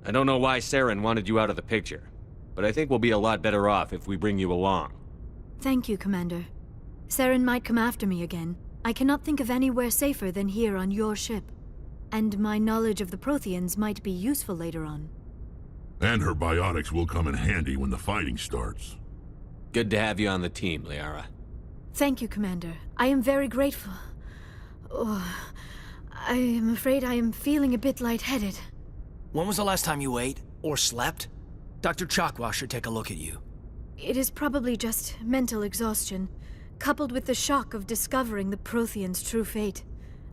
I don't know why Saren wanted you out of the picture, but I think we'll be a lot better off if we bring you along. Thank you, Commander. Saren might come after me again. I cannot think of anywhere safer than here on your ship. And my knowledge of the Protheans might be useful later on. And her biotics will come in handy when the fighting starts. Good to have you on the team, Liara. Thank you, Commander. I am very grateful. Oh, I am afraid I am feeling a bit lightheaded. When was the last time you ate? Or slept? Dr. Chakwas should take a look at you. It is probably just mental exhaustion, coupled with the shock of discovering the Protheans' true fate.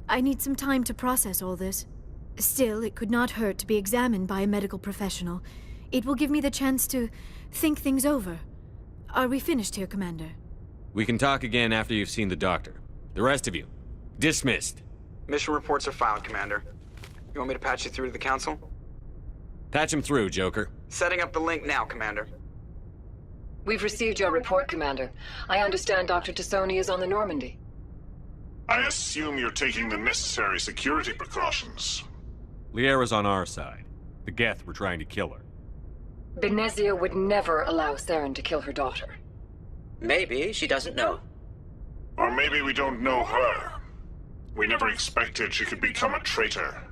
I need some time to process all this. Still, it could not hurt to be examined by a medical professional. It will give me the chance to think things over. Are we finished here, Commander? We can talk again after you've seen the doctor. The rest of you, dismissed. Mission reports are filed, Commander. You want me to patch you through to the Council? Patch him through, Joker. Setting up the link now, Commander. We've received your report, Commander. I understand Dr. T'Soni is on the Normandy. I assume you're taking the necessary security precautions. Liara's on our side. The Geth were trying to kill her. Benezia would never allow Saren to kill her daughter. Maybe she doesn't know. Or maybe we don't know her. We never expected she could become a traitor.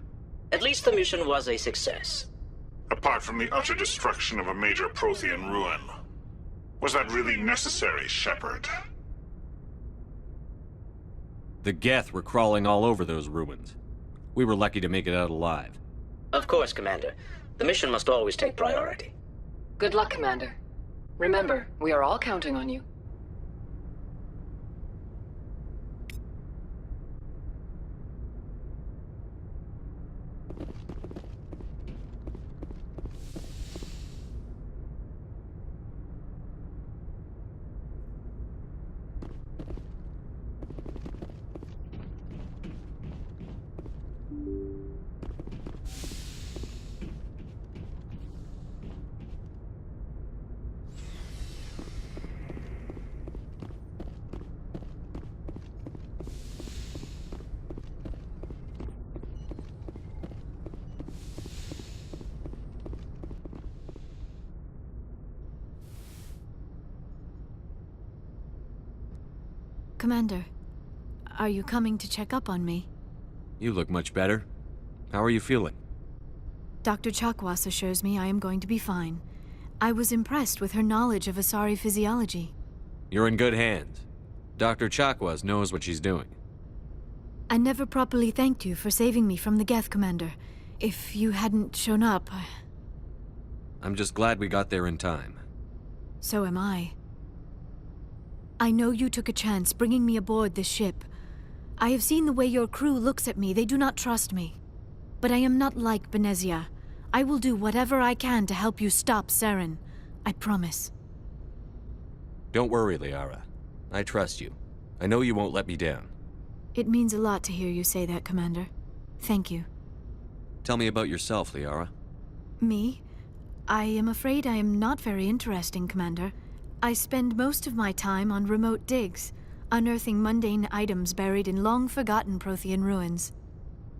At least the mission was a success. Apart from the utter destruction of a major Prothean ruin. Was that really necessary, Shepard? The Geth were crawling all over those ruins. We were lucky to make it out alive. Of course, Commander. The mission must always take priority. Good luck, Commander. Remember, we are all counting on you. Commander, are you coming to check up on me? You look much better. How are you feeling? Dr. Chakwas assures me I am going to be fine. I was impressed with her knowledge of Asari physiology. You're in good hands. Dr. Chakwas knows what she's doing. I never properly thanked you for saving me from the Geth, Commander. If you hadn't shown up, I'm just glad we got there in time. So am I. I know you took a chance bringing me aboard this ship. I have seen the way your crew looks at me. They do not trust me. But I am not like Benezia. I will do whatever I can to help you stop Saren. I promise. Don't worry, Liara. I trust you. I know you won't let me down. It means a lot to hear you say that, Commander. Thank you. Tell me about yourself, Liara. Me? I am afraid I am not very interesting, Commander. I spend most of my time on remote digs, unearthing mundane items buried in long-forgotten Prothean ruins.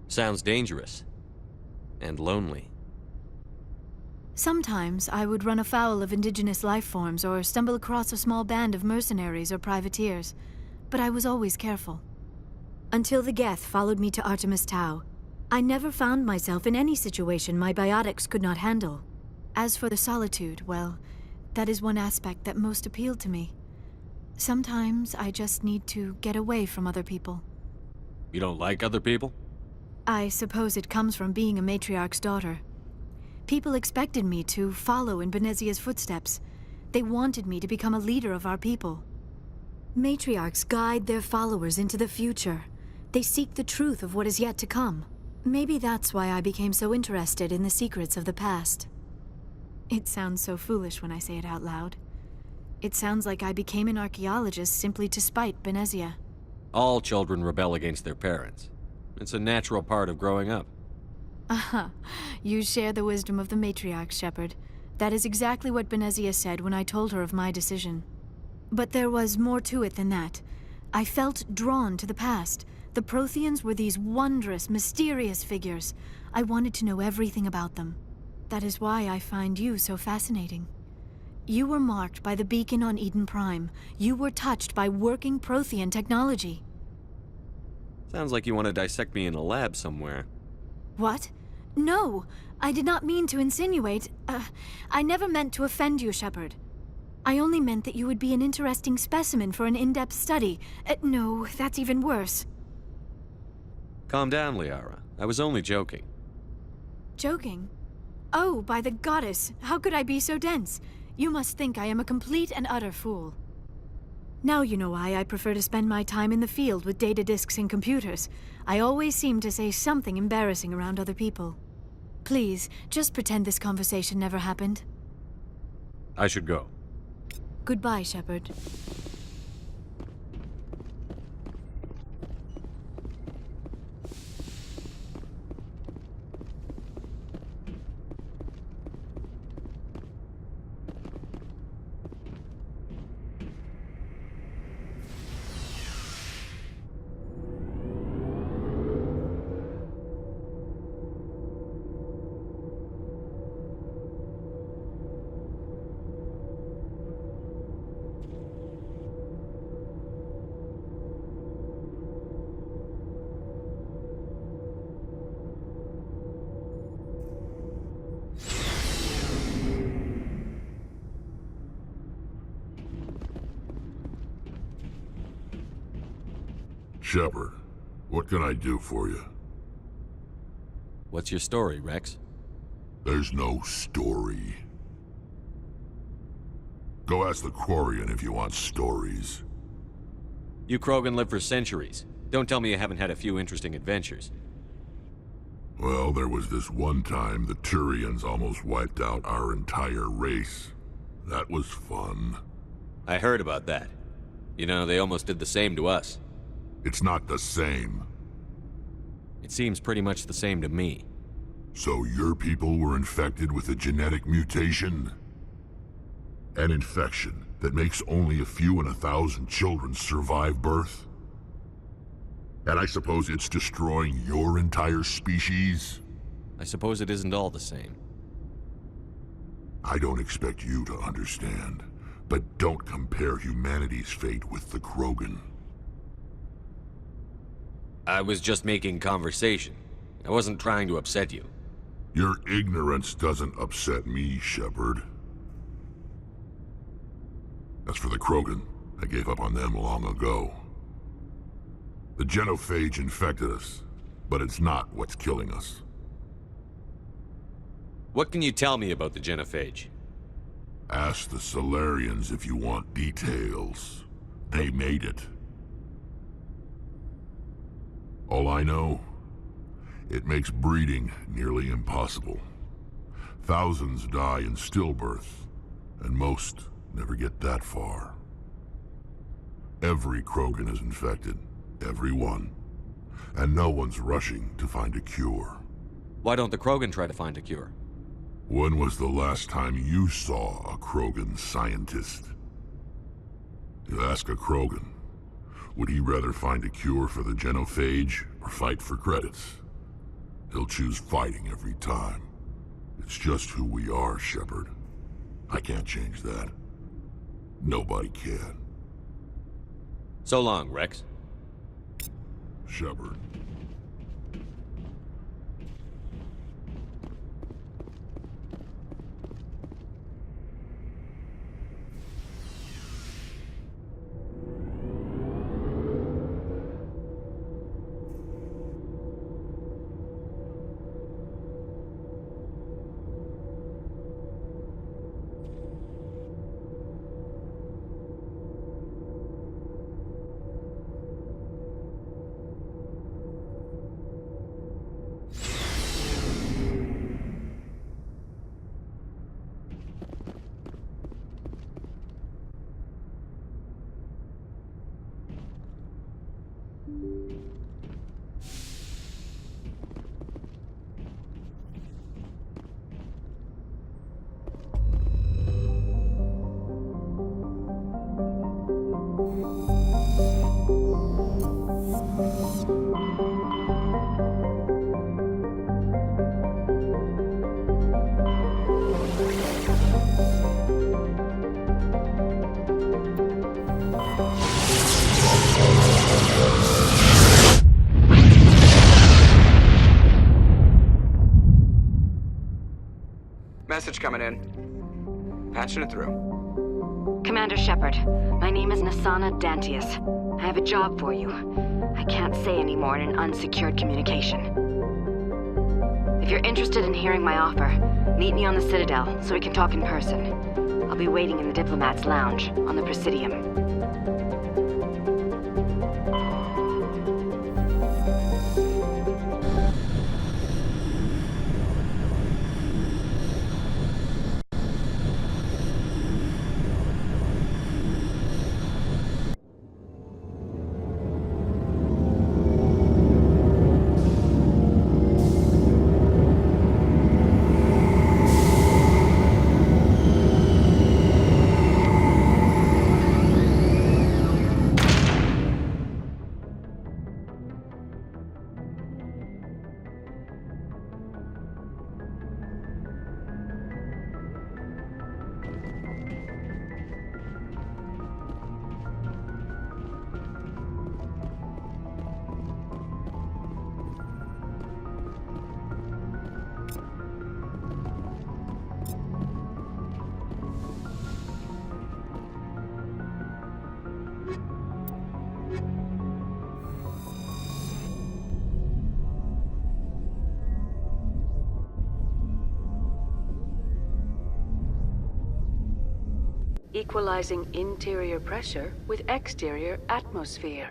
Sounds dangerous. And lonely. Sometimes I would run afoul of indigenous life forms or stumble across a small band of mercenaries or privateers, but I was always careful. Until the Geth followed me to Artemis Tau, I never found myself in any situation my biotics could not handle. As for the solitude, well, that is one aspect that most appealed to me. Sometimes I just need to get away from other people. You don't like other people? I suppose it comes from being a matriarch's daughter. People expected me to follow in Benezia's footsteps. They wanted me to become a leader of our people. Matriarchs guide their followers into the future. They seek the truth of what is yet to come. Maybe that's why I became so interested in the secrets of the past. It sounds so foolish when I say it out loud. It sounds like I became an archaeologist simply to spite Benezia. All children rebel against their parents. It's a natural part of growing up. Aha, you share the wisdom of the matriarch, Shepard. That is exactly what Benezia said when I told her of my decision. But there was more to it than that. I felt drawn to the past. The Protheans were these wondrous, mysterious figures. I wanted to know everything about them. That is why I find you so fascinating. You were marked by the beacon on Eden Prime. You were touched by working Prothean technology. Sounds like you want to dissect me in a lab somewhere. What? No! I did not mean to insinuate. I never meant to offend you, Shepard. I only meant that you would be an interesting specimen for an in-depth study. No, that's even worse. Calm down, Liara. I was only joking. Joking? Oh, by the goddess, how could I be so dense? You must think I am a complete and utter fool. Now you know why I prefer to spend my time in the field with data disks and computers. I always seem to say something embarrassing around other people. Please, just pretend this conversation never happened. I should go. Goodbye, Shepard. Shepard, what can I do for you? What's your story, Rex? There's no story. Go ask the Quarian if you want stories. You Krogan live for centuries. Don't tell me you haven't had a few interesting adventures. Well, there was this one time the Turians almost wiped out our entire race. That was fun. I heard about that. You know, they almost did the same to us. It's not the same. It seems pretty much the same to me. So your people were infected with a genetic mutation? An infection that makes only a few in 1,000 children survive birth? And I suppose it's destroying your entire species? I suppose it isn't all the same. I don't expect you to understand, but don't compare humanity's fate with the Krogan. I was just making conversation. I wasn't trying to upset you. Your ignorance doesn't upset me, Shepard. As for the Krogan, I gave up on them long ago. The genophage infected us, but it's not what's killing us. What can you tell me about the genophage? Ask the Solarians if you want details. They made it. All I know, it makes breeding nearly impossible. Thousands die in stillbirth, and most never get that far. Every Krogan is infected. Every one. And no one's rushing to find a cure. Why don't the Krogan try to find a cure? When was the last time you saw a Krogan scientist? You ask a Krogan, would he rather find a cure for the genophage or fight for credits? He'll choose fighting every time. It's just who we are, Shepard. I can't change that. Nobody can. So long, Rex. Shepard. Message coming in. Patching it through. Commander Shepard, my name is Nassana Dantius. I have a job for you. I can't say any more in an unsecured communication. If you're interested in hearing my offer, meet me on the Citadel so we can talk in person. I'll be waiting in the Diplomat's Lounge on the Presidium. Equalizing interior pressure with exterior atmosphere.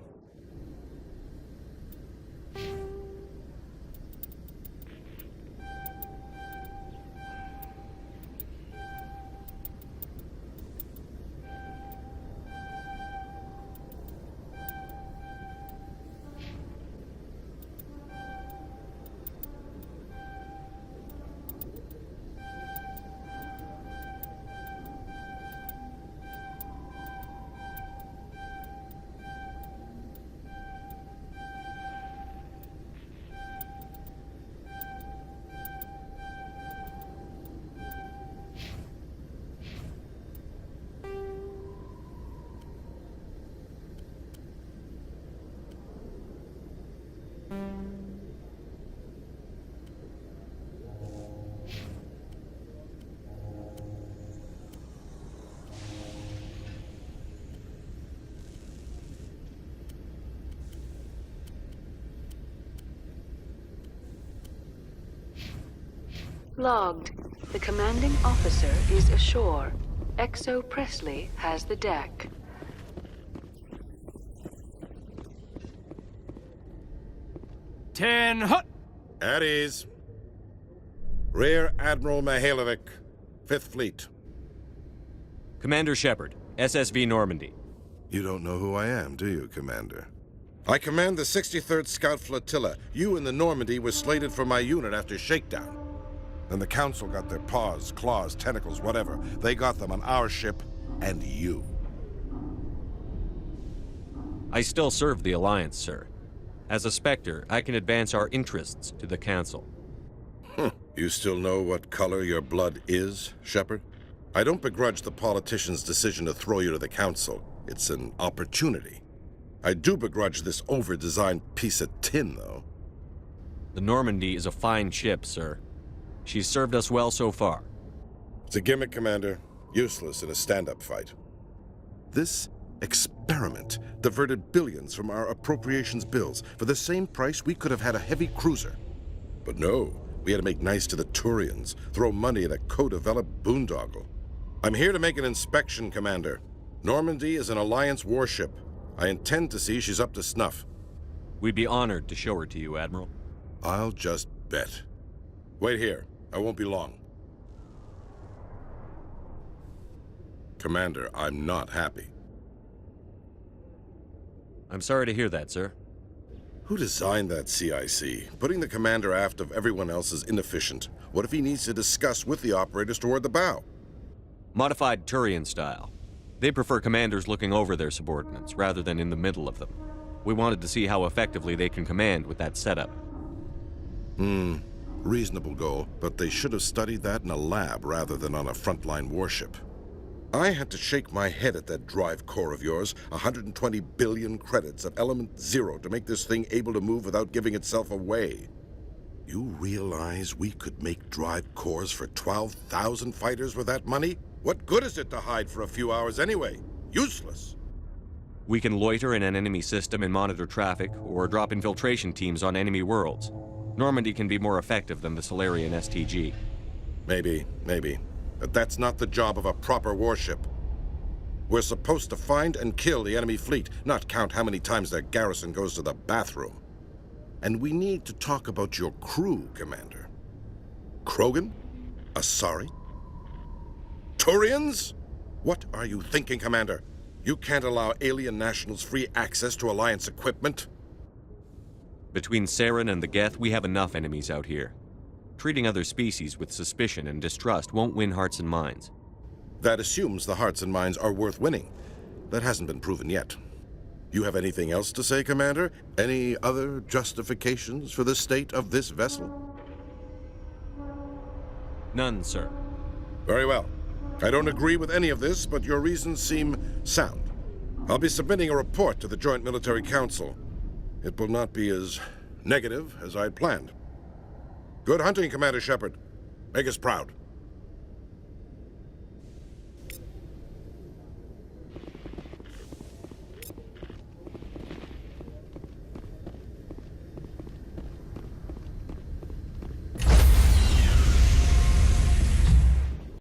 Logged. The commanding officer is ashore. Exo Presley has the deck. Ten hut! At ease. Rear Admiral Mihailovic, 5th Fleet. Commander Shepard, SSV Normandy. You don't know who I am, do you, Commander? I command the 63rd Scout Flotilla. You and the Normandy were slated for my unit after shakedown. And the Council got their paws, claws, tentacles, whatever. They got them on our ship, and you. I still serve the Alliance, sir. As a Spectre, I can advance our interests to the Council. You still know what color your blood is, Shepard? I don't begrudge the politician's decision to throw you to the Council. It's an opportunity. I do begrudge this over-designed piece of tin, though. The Normandy is a fine ship, sir. She's served us well so far. It's a gimmick, Commander. Useless in a stand-up fight. This experiment diverted billions from our appropriations bills. For the same price, we could have had a heavy cruiser. But no, we had to make nice to the Turians, throw money at a co-developed boondoggle. I'm here to make an inspection, Commander. Normandy is an Alliance warship. I intend to see she's up to snuff. We'd be honored to show her to you, Admiral. I'll just bet. Wait here. I won't be long. Commander, I'm not happy. I'm sorry to hear that, sir. Who designed that CIC? Putting the commander aft of everyone else is inefficient. What if he needs to discuss with the operators toward the bow? Modified Turian style. They prefer commanders looking over their subordinates, rather than in the middle of them. We wanted to see how effectively they can command with that setup. Reasonable goal, but they should have studied that in a lab rather than on a frontline warship. I had to shake my head at that drive core of yours. 120 billion credits of element 0 to make this thing able to move without giving itself away. You realize we could make drive cores for 12,000 fighters with that money? What good is it to hide for a few hours anyway? Useless. We can loiter in an enemy system and monitor traffic, or drop infiltration teams on enemy worlds. Normandy can be more effective than the Solarian STG. Maybe. But that's not the job of a proper warship. We're supposed to find and kill the enemy fleet, not count how many times their garrison goes to the bathroom. And we need to talk about your crew, Commander. Krogan? Asari? Turians? What are you thinking, Commander? You can't allow alien nationals free access to Alliance equipment? Between Saren and the Geth, we have enough enemies out here. Treating other species with suspicion and distrust won't win hearts and minds. That assumes the hearts and minds are worth winning. That hasn't been proven yet. You have anything else to say, Commander? Any other justifications for the state of this vessel? None, sir. Very well. I don't agree with any of this, but your reasons seem sound. I'll be submitting a report to the Joint Military Council. It will not be as negative as I'd planned. Good hunting, Commander Shepard. Make us proud.